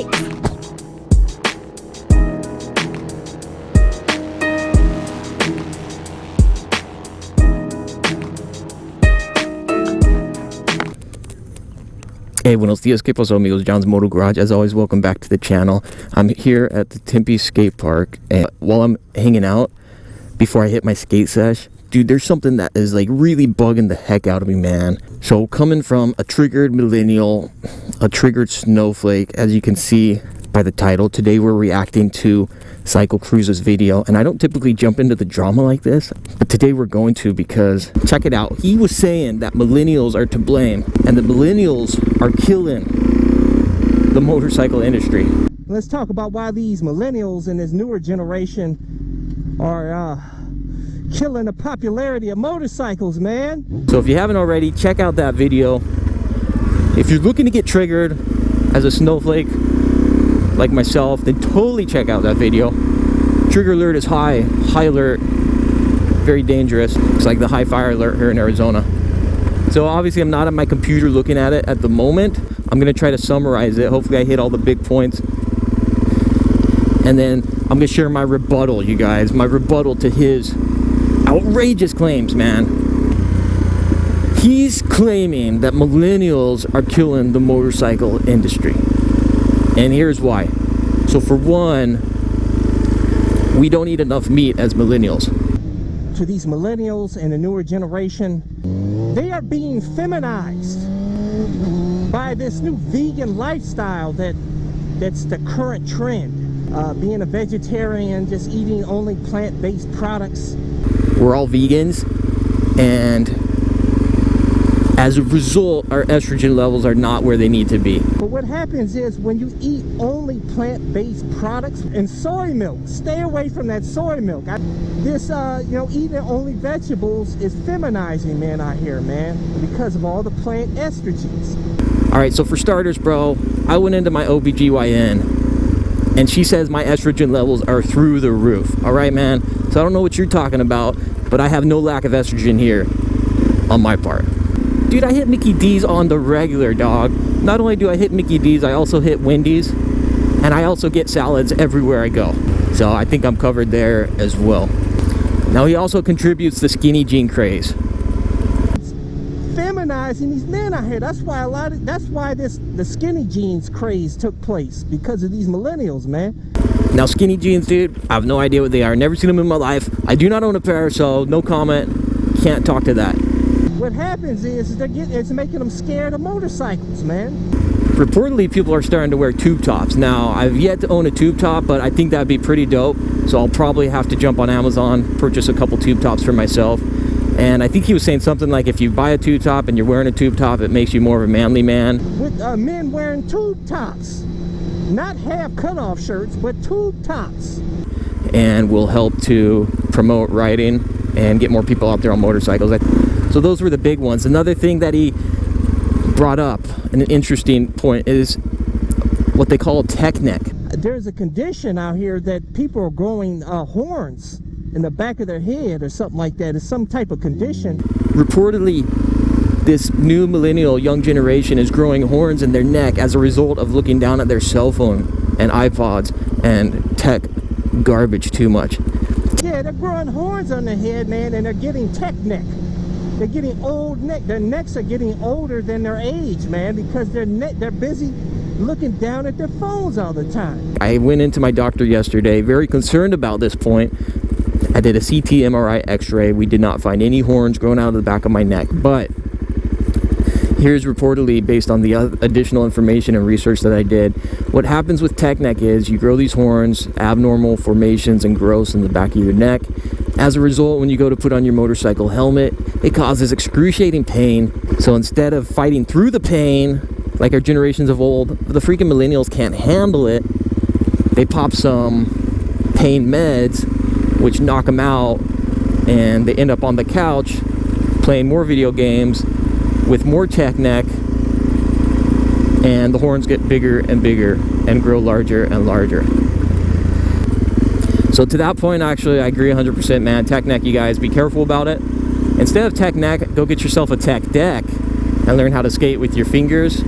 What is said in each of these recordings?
craze. Hey, buenos dias, que pasó, amigos? John's Moto Garage. As always, welcome back to the channel. I'm here at the Tempe skate park, and while I'm hanging out, before I hit my skate sesh, dude, there's something that is like really bugging the heck out of me, man. So coming from a triggered millennial, a triggered snowflake, as you can see by the title, today we're reacting to CycleCruza's video, and I don't typically jump into the drama like this, but today we're going to, because check it out. He was saying that millennials are to blame, and the millennials are killing the motorcycle industry. Let's talk about why these millennials and this newer generation are killing the popularity of motorcycles, man. So if you haven't already, check out that video. If you're looking to get triggered as a snowflake like myself, then totally check out that video. Trigger alert is high alert, very dangerous. It's like the high fire alert here in Arizona. So obviously I'm not at my computer looking at it at the moment. I'm gonna try to summarize it. Hopefully I hit all the big points, and then I'm gonna share my rebuttal, you guys, my rebuttal to his outrageous claims, man. He's claiming that millennials are killing the motorcycle industry, and here's why. So for one, we don't eat enough meat as millennials. To these millennials and the newer generation, they are being feminized by this new vegan lifestyle that's the current trend. Being a vegetarian, just eating only plant-based products. We're all vegans, and as a result, our estrogen levels are not where they need to be. But what happens is when you eat only plant-based products and soy milk, stay away from that soy milk. Eating only vegetables is feminizing men out here, man, because of all the plant estrogens. All right, so for starters, bro, I went into my OBGYN, and she says my estrogen levels are through the roof. All right, man? So I don't know what you're talking about, but I have no lack of estrogen here on my part. Dude, I hit Mickey D's on the regular, dog. Not only do I hit Mickey D's, I also hit Wendy's, and I also get salads everywhere I go. So I think I'm covered there as well. Now he also contributes the skinny jean craze. It's feminizing these men out here. That's why the skinny jeans craze took place, because of these millennials, man. Now skinny jeans, dude, I have no idea what they are. Never seen them in my life. I do not own a pair, so no comment. Can't talk to that. What happens is it's making them scared of motorcycles, man. Reportedly, people are starting to wear tube tops. Now, I've yet to own a tube top, but I think that'd be pretty dope. So I'll probably have to jump on Amazon, purchase a couple tube tops for myself. And I think he was saying something like, if you buy a tube top and you're wearing a tube top, it makes you more of a manly man. With men wearing tube tops. Not half cutoff shirts, but tube tops. And will help to promote riding and get more people out there on motorcycles. So those were the big ones. Another thing that he brought up, and an interesting point, is what they call tech neck. There's a condition out here that people are growing horns in the back of their head or something like that. It's some type of condition. Reportedly, this new millennial young generation is growing horns in their neck as a result of looking down at their cell phone and iPods and tech garbage too much. Yeah, they're growing horns on their head, man, and they're getting tech neck. They're getting old neck. Their necks are getting older than their age, man, because they're busy looking down at their phones all the time. I went into my doctor yesterday, very concerned about this point. I did a CT, MRI, X-ray. We did not find any horns growing out of the back of my neck, but here's reportedly, based on the additional information and research that I did, what happens with tech neck is you grow these horns, abnormal formations and growths in the back of your neck. As a result, when you go to put on your motorcycle helmet, it causes excruciating pain. So instead of fighting through the pain, like our generations of old, the freaking millennials can't handle it. They pop some pain meds, which knock them out, and they end up on the couch playing more video games with more tech neck, and the horns get bigger and bigger and grow larger and larger. So to that point, actually, I agree 100%, man. Tech neck, you guys, be careful about it. Instead of tech neck, go get yourself a tech deck and learn how to skate with your fingers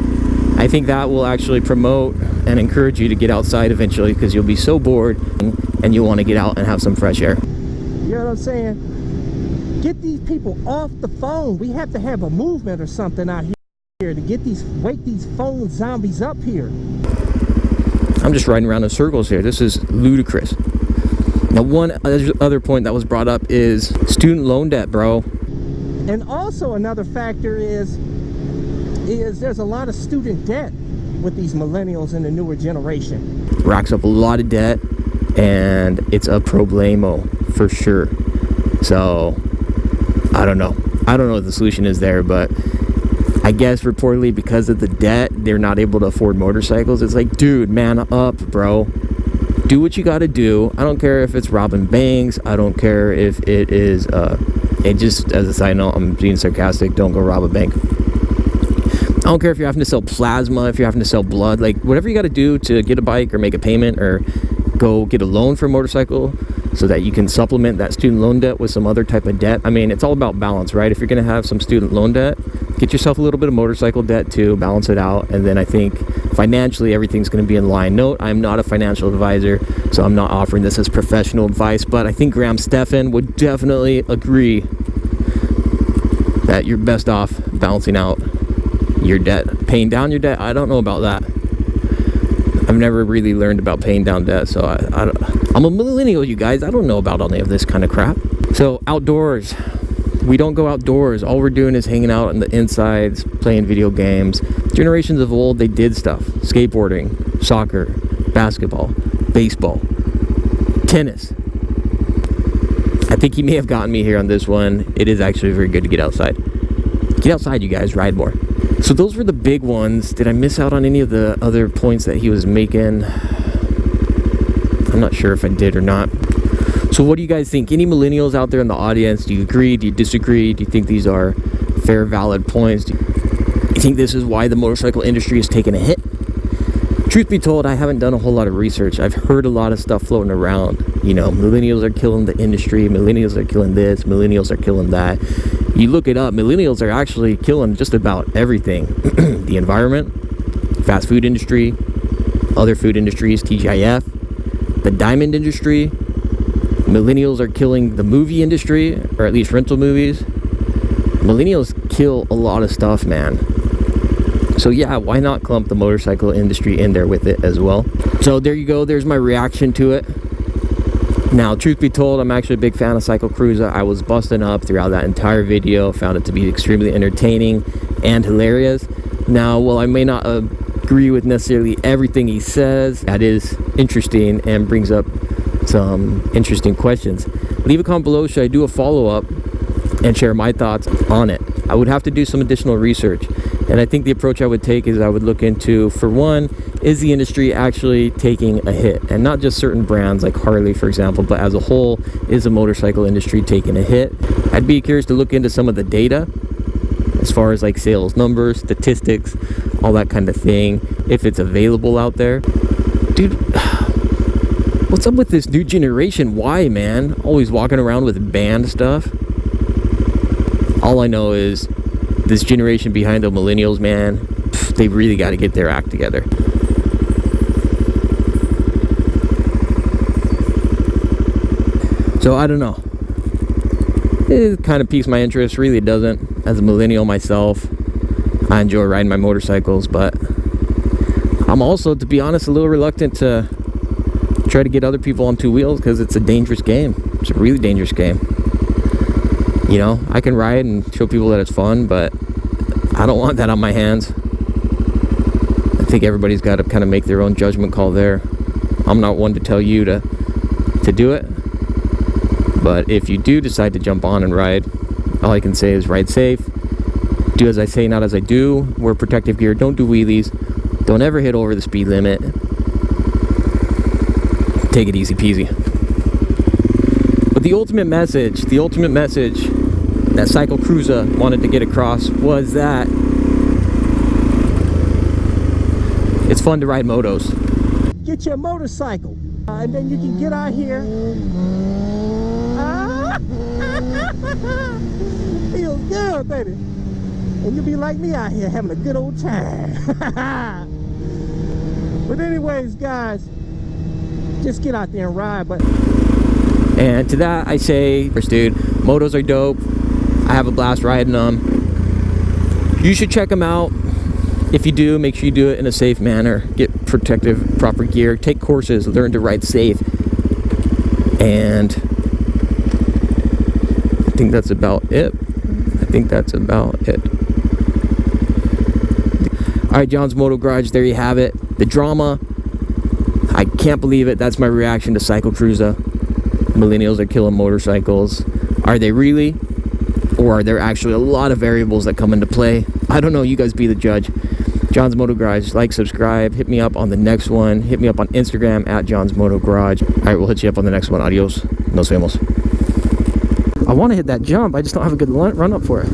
I think that will actually promote and encourage you to get outside eventually, because you'll be so bored and you'll want to get out and have some fresh air. You know what I'm saying? Get these people off the phone. We have to have a movement or something out here to get wake these phone zombies up here. I'm just riding around in circles here. This is ludicrous. Now, one other point that was brought up is student loan debt, bro. And also another factor is there's a lot of student debt with these millennials and the newer generation. Racks up a lot of debt, and it's a problemo for sure. So I don't know what the solution is there, but I guess reportedly because of the debt, they're not able to afford motorcycles. It's like, dude, man up, bro. Do what you gotta do. I don't care if it's robbing banks. I don't care if it is it just, as a side note, I'm being sarcastic, don't go rob a bank. I don't care if you're having to sell plasma, if you're having to sell blood, like whatever you got to do to get a bike or make a payment or go get a loan for a motorcycle so that you can supplement that student loan debt with some other type of debt. I mean, it's all about balance, right? If you're going to have some student loan debt, get yourself a little bit of motorcycle debt too, balance it out, and then I think financially everything's going to be in line. Note, I'm not a financial advisor, so I'm not offering this as professional advice, but I think Graham Stephan would definitely agree that you're best off balancing out your debt. Paying down your debt, I don't know about that. I've never really learned about paying down debt, so I'm a millennial, you guys. I don't know about any of this kind of crap. So outdoors, we don't go outdoors. All we're doing is hanging out on the insides, playing video games. Generations of old, they did stuff: skateboarding, soccer, basketball, baseball, tennis. I think he may have gotten me here on this one. It is actually very good to get outside. Get outside, you guys. Ride more. So those were the big ones. Did I miss out on any of the other points that he was making? I'm not sure if I did or not. So what do you guys think? Any millennials out there in the audience? Do you agree? Do you disagree? Do you think these are fair, valid points? Do you think this is why the motorcycle industry is taking a hit? Truth be told, I haven't done a whole lot of research. I've heard a lot of stuff floating around. You know, millennials are killing the industry. Millennials are killing this. Millennials are killing that. You look it up, millennials are actually killing just about everything. The environment, fast food industry, other food industries, TGIF, the diamond industry. Millennials are killing the movie industry, or at least rental movies. Millennials kill a lot of stuff, man. So yeah, why not clump the motorcycle industry in there with it as well? So there you go, there's my reaction to it. Now, truth be told, I'm actually a big fan of CycleCruza. I was busting up throughout that entire video, found it to be extremely entertaining and hilarious. Now, while I may not agree with necessarily everything he says, that is interesting and brings up some interesting questions. Leave a comment below, should I do a follow-up and share my thoughts on it? I would have to do some additional research. And I think the approach I would take is I would look into, for one, is the industry actually taking a hit? And not just certain brands like Harley, for example, but as a whole, is the motorcycle industry taking a hit? I'd be curious to look into some of the data as far as like sales numbers, statistics, all that kind of thing, if it's available out there. Dude, what's up with this new generation? Why, man? Always walking around with banned stuff. All I know is this generation behind the millennials, man, they really got to get their act together. So I don't know. It kind of piques my interest. Really, it doesn't. As a millennial myself, I enjoy riding my motorcycles, but I'm also, to be honest, a little reluctant to try to get other people on two wheels because it's a dangerous game. It's a really dangerous game. You know, I can ride and show people that it's fun, but I don't want that on my hands. I think everybody's got to kind of make their own judgment call there. I'm not one to tell you to do it. But if you do decide to jump on and ride, all I can say is ride safe. Do as I say, not as I do. Wear protective gear. Don't do wheelies. Don't ever hit over the speed limit. Take it easy peasy. But the ultimate message that CycleCruza wanted to get across was that it's fun to ride motos. Get your motorcycle, and then you can get out here. Feels good, baby. and you'll be like me out here having a good old time. But anyways, guys, just get out there and ride. But And to that I say, dude, motos are dope. I have a blast riding them. You should check them out. If you do, make sure you do it in a safe manner. Get protective, proper gear. Take courses. Learn to ride safe. And I think that's about it. Alright, John's Moto Garage, there you have it. The drama. I can't believe it. That's my reaction to CycleCruza. Millennials are killing motorcycles. Are they really? Or are there actually a lot of variables that come into play? I don't know. You guys be the judge. John's Moto Garage. Like, subscribe. Hit me up on the next one. Hit me up on Instagram at John's Moto Garage. Alright, we'll hit you up on the next one. Adios. Nos vemos. I want to hit that jump. I just don't have a good run up for it.